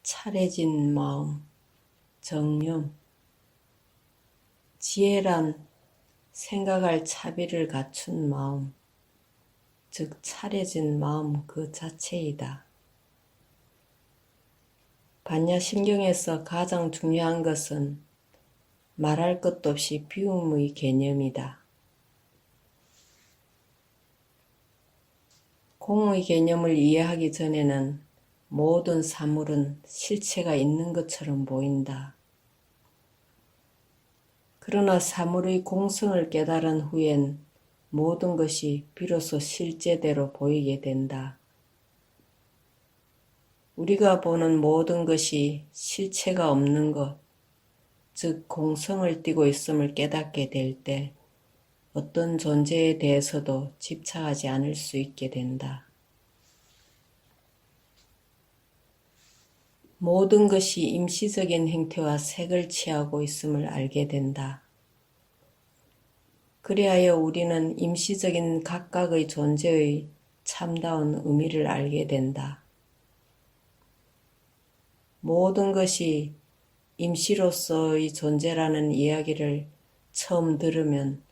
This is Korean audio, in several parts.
차려진 마음, 정념. 지혜란 생각할 차비를 갖춘 마음, 즉 차려진 마음 그 자체이다. 반야심경에서 가장 중요한 것은 말할 것도 없이 비움의 개념이다. 공의 개념을 이해하기 전에는 모든 사물은 실체가 있는 것처럼 보인다. 그러나 사물의 공성을 깨달은 후엔 모든 것이 비로소 실제대로 보이게 된다. 우리가 보는 모든 것이 실체가 없는 것, 즉 공성을 띠고 있음을 깨닫게 될 때 어떤 존재에 대해서도 집착하지 않을 수 있게 된다. 모든 것이 임시적인 행태와 색을 취하고 있음을 알게 된다. 그리하여 우리는 임시적인 각각의 존재의 참다운 의미를 알게 된다. 모든 것이 임시로서의 존재라는 이야기를 처음 들으면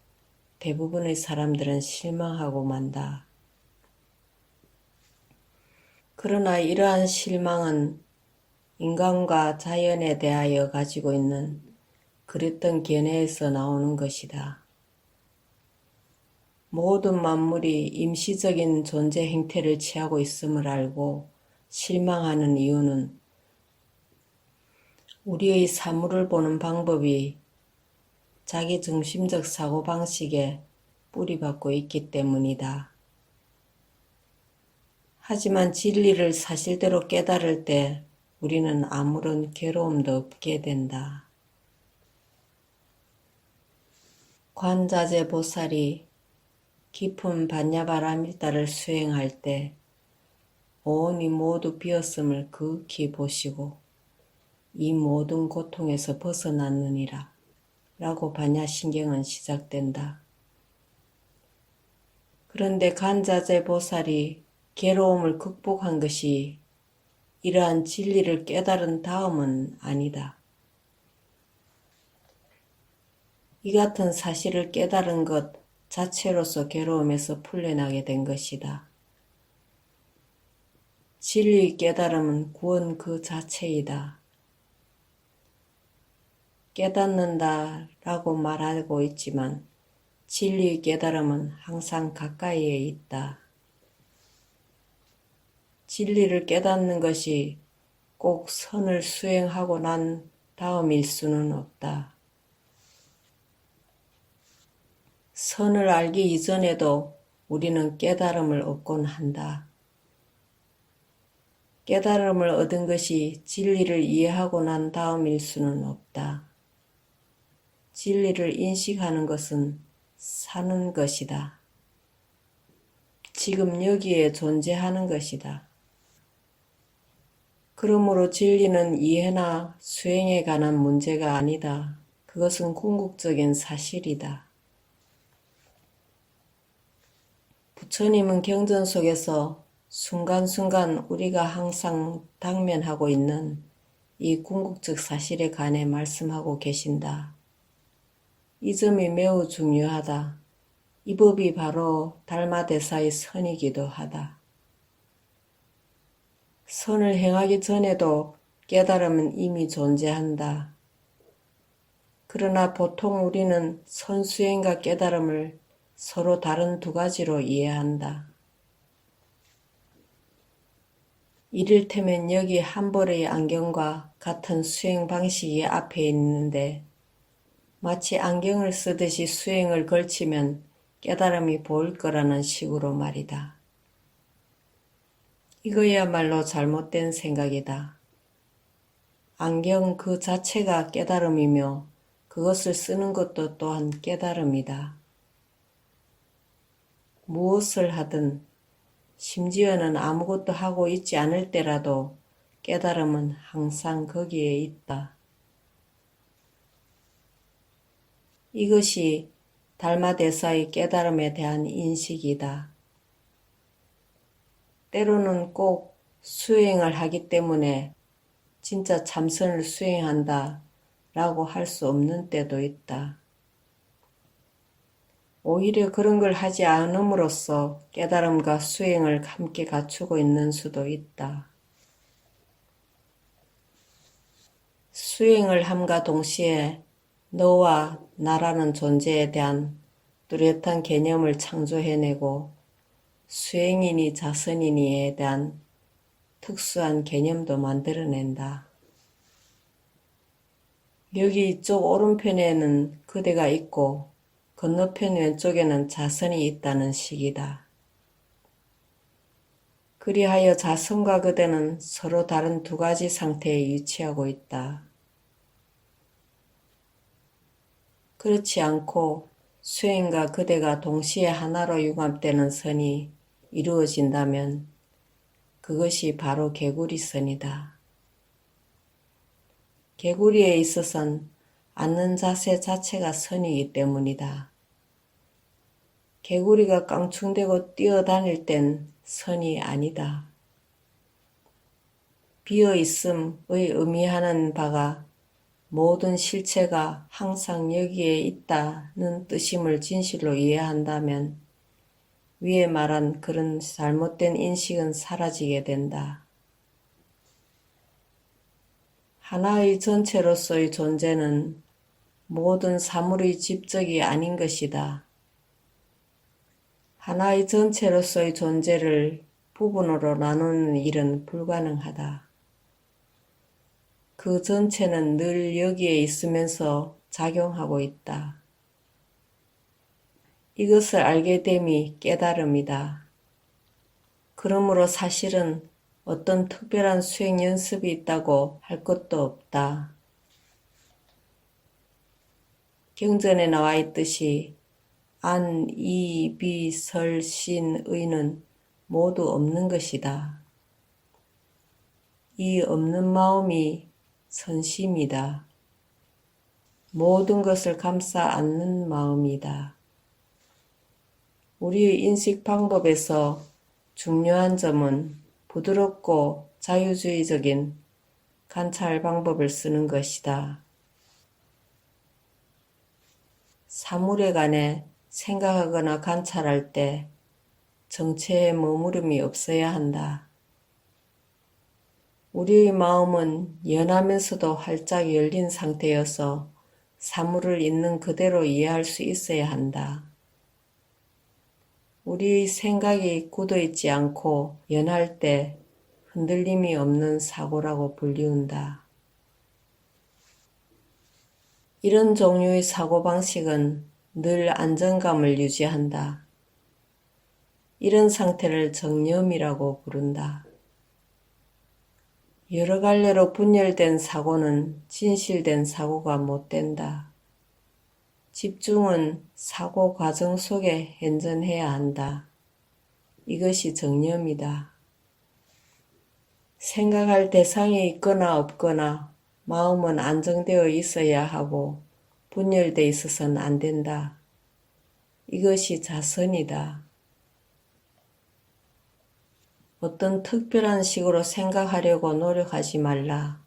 대부분의 사람들은 실망하고 만다. 그러나 이러한 실망은 인간과 자연에 대하여 가지고 있는 그랬던 견해에서 나오는 것이다. 모든 만물이 임시적인 존재 행태를 취하고 있음을 알고 실망하는 이유는 우리의 사물을 보는 방법이 자기중심적 사고방식에 뿌리박고 있기 때문이다. 하지만 진리를 사실대로 깨달을 때 우리는 아무런 괴로움도 없게 된다. 관자재 보살이 깊은 반야바라밀다를 수행할 때 온이 모두 비었음을 극히 보시고 이 모든 고통에서 벗어났느니라 라고 반야심경은 시작된다. 그런데 관자재 보살이 괴로움을 극복한 것이 이러한 진리를 깨달은 다음은 아니다. 이 같은 사실을 깨달은 것 자체로서 괴로움에서 풀려나게 된 것이다. 진리의 깨달음은 구원 그 자체이다. 깨닫는다 라고 말하고 있지만 진리의 깨달음은 항상 가까이에 있다. 진리를 깨닫는 것이 꼭 선을 수행하고 난 다음일 수는 없다. 선을 알기 이전에도 우리는 깨달음을 얻곤 한다. 깨달음을 얻은 것이 진리를 이해하고 난 다음일 수는 없다. 진리를 인식하는 것은 사는 것이다. 지금 여기에 존재하는 것이다. 그러므로 진리는 이해나 수행에 관한 문제가 아니다. 그것은 궁극적인 사실이다. 부처님은 경전 속에서 순간순간 우리가 항상 당면하고 있는 이 궁극적 사실에 관해 말씀하고 계신다. 이 점이 매우 중요하다. 이 법이 바로 달마대사의 선이기도 하다. 선을 행하기 전에도 깨달음은 이미 존재한다. 그러나 보통 우리는 선수행과 깨달음을 서로 다른 두 가지로 이해한다. 이를테면 여기 한벌의 안경과 같은 수행 방식이 앞에 있는데 마치 안경을 쓰듯이 수행을 걸치면 깨달음이 보일 거라는 식으로 말이다. 이거야말로 잘못된 생각이다. 안경 그 자체가 깨달음이며 그것을 쓰는 것도 또한 깨달음이다. 무엇을 하든 심지어는 아무것도 하고 있지 않을 때라도 깨달음은 항상 거기에 있다. 이것이 달마대사의 깨달음에 대한 인식이다. 때로는 꼭 수행을 하기 때문에 진짜 참선을 수행한다 라고 할 수 없는 때도 있다. 오히려 그런 걸 하지 않음으로써 깨달음과 수행을 함께 갖추고 있는 수도 있다. 수행을 함과 동시에 너와 나라는 존재에 대한 뚜렷한 개념을 창조해내고 수행이니 자선이니에 대한 특수한 개념도 만들어낸다. 여기 이쪽 오른편에는 그대가 있고 건너편 왼쪽에는 자선이 있다는 식이다. 그리하여 자선과 그대는 서로 다른 두 가지 상태에 위치하고 있다. 그렇지 않고 수행과 그대가 동시에 하나로 융합되는 선이 이루어진다면 그것이 바로 개구리선이다. 개구리에 있어선 앉는 자세 자체가 선이기 때문이다. 개구리가 깡충대고 뛰어다닐 땐 선이 아니다. 비어있음의 의미하는 바가 모든 실체가 항상 여기에 있다는 뜻임을 진실로 이해한다면 위에 말한 그런 잘못된 인식은 사라지게 된다. 하나의 전체로서의 존재는 모든 사물의 집적이 아닌 것이다. 하나의 전체로서의 존재를 부분으로 나누는 일은 불가능하다. 그 전체는 늘 여기에 있으면서 작용하고 있다. 이것을 알게 됨이 깨달음이다. 그러므로 사실은 어떤 특별한 수행 연습이 있다고 할 것도 없다. 경전에 나와 있듯이 안, 이, 비, 설, 신, 의는 모두 없는 것이다. 이 없는 마음이 선심이다. 모든 것을 감싸 안는 마음이다. 우리의 인식 방법에서 중요한 점은 부드럽고 자유주의적인 관찰 방법을 쓰는 것이다. 사물에 관해 생각하거나 관찰할 때 정체에 머무름이 없어야 한다. 우리의 마음은 연하면서도 활짝 열린 상태여서 사물을 있는 그대로 이해할 수 있어야 한다. 우리의 생각이 굳어있지 않고 연할 때 흔들림이 없는 사고라고 불리운다. 이런 종류의 사고방식은 늘 안정감을 유지한다. 이런 상태를 정념이라고 부른다. 여러 갈래로 분열된 사고는 진실된 사고가 못 된다. 집중은 사고 과정 속에 현존해야 한다. 이것이 정념이다. 생각할 대상이 있거나 없거나 마음은 안정되어 있어야 하고 분열되어 있어서는 안 된다. 이것이 자선이다. 어떤 특별한 식으로 생각하려고 노력하지 말라.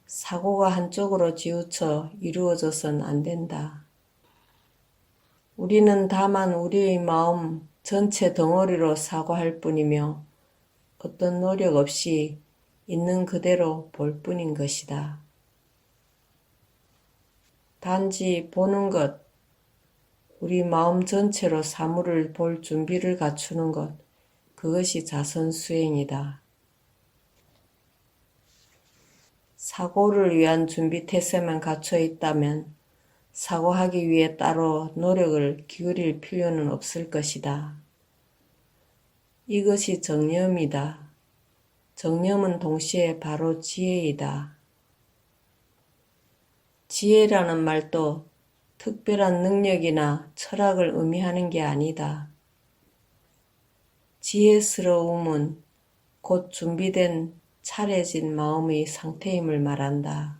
사고가 한쪽으로 치우쳐 이루어져선 안 된다. 우리는 다만 우리의 마음 전체 덩어리로 사고할 뿐이며 어떤 노력 없이 있는 그대로 볼 뿐인 것이다. 단지 보는 것, 우리 마음 전체로 사물을 볼 준비를 갖추는 것, 그것이 자선수행이다. 사고를 위한 준비태세만 갖춰 있다면 사고하기 위해 따로 노력을 기울일 필요는 없을 것이다. 이것이 정념이다. 정념은 동시에 바로 지혜이다. 지혜라는 말도 특별한 능력이나 철학을 의미하는 게 아니다. 지혜스러움은 곧 준비된 차려진 마음의 상태임을 말한다.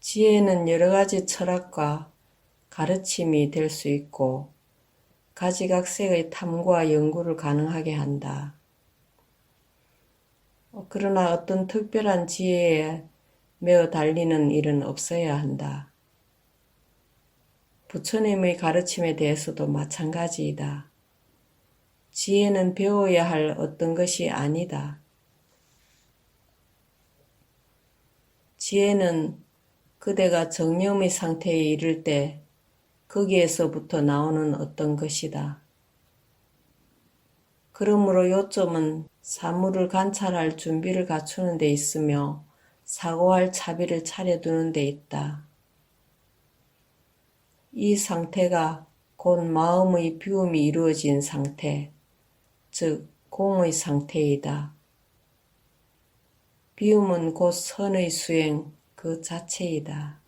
지혜는 여러 가지 철학과 가르침이 될 수 있고 가지각색의 탐구와 연구를 가능하게 한다. 그러나 어떤 특별한 지혜에 매어 달리는 일은 없어야 한다. 부처님의 가르침에 대해서도 마찬가지이다. 지혜는 배워야 할 어떤 것이 아니다. 지혜는 그대가 정념의 상태에 이를 때 거기에서부터 나오는 어떤 것이다. 그러므로 요점은 사물을 관찰할 준비를 갖추는 데 있으며 사고할 차비를 차려두는 데 있다. 이 상태가 곧 마음의 비움이 이루어진 상태, 즉 공의 상태이다. 비움은 곧 선의 수행 그 자체이다.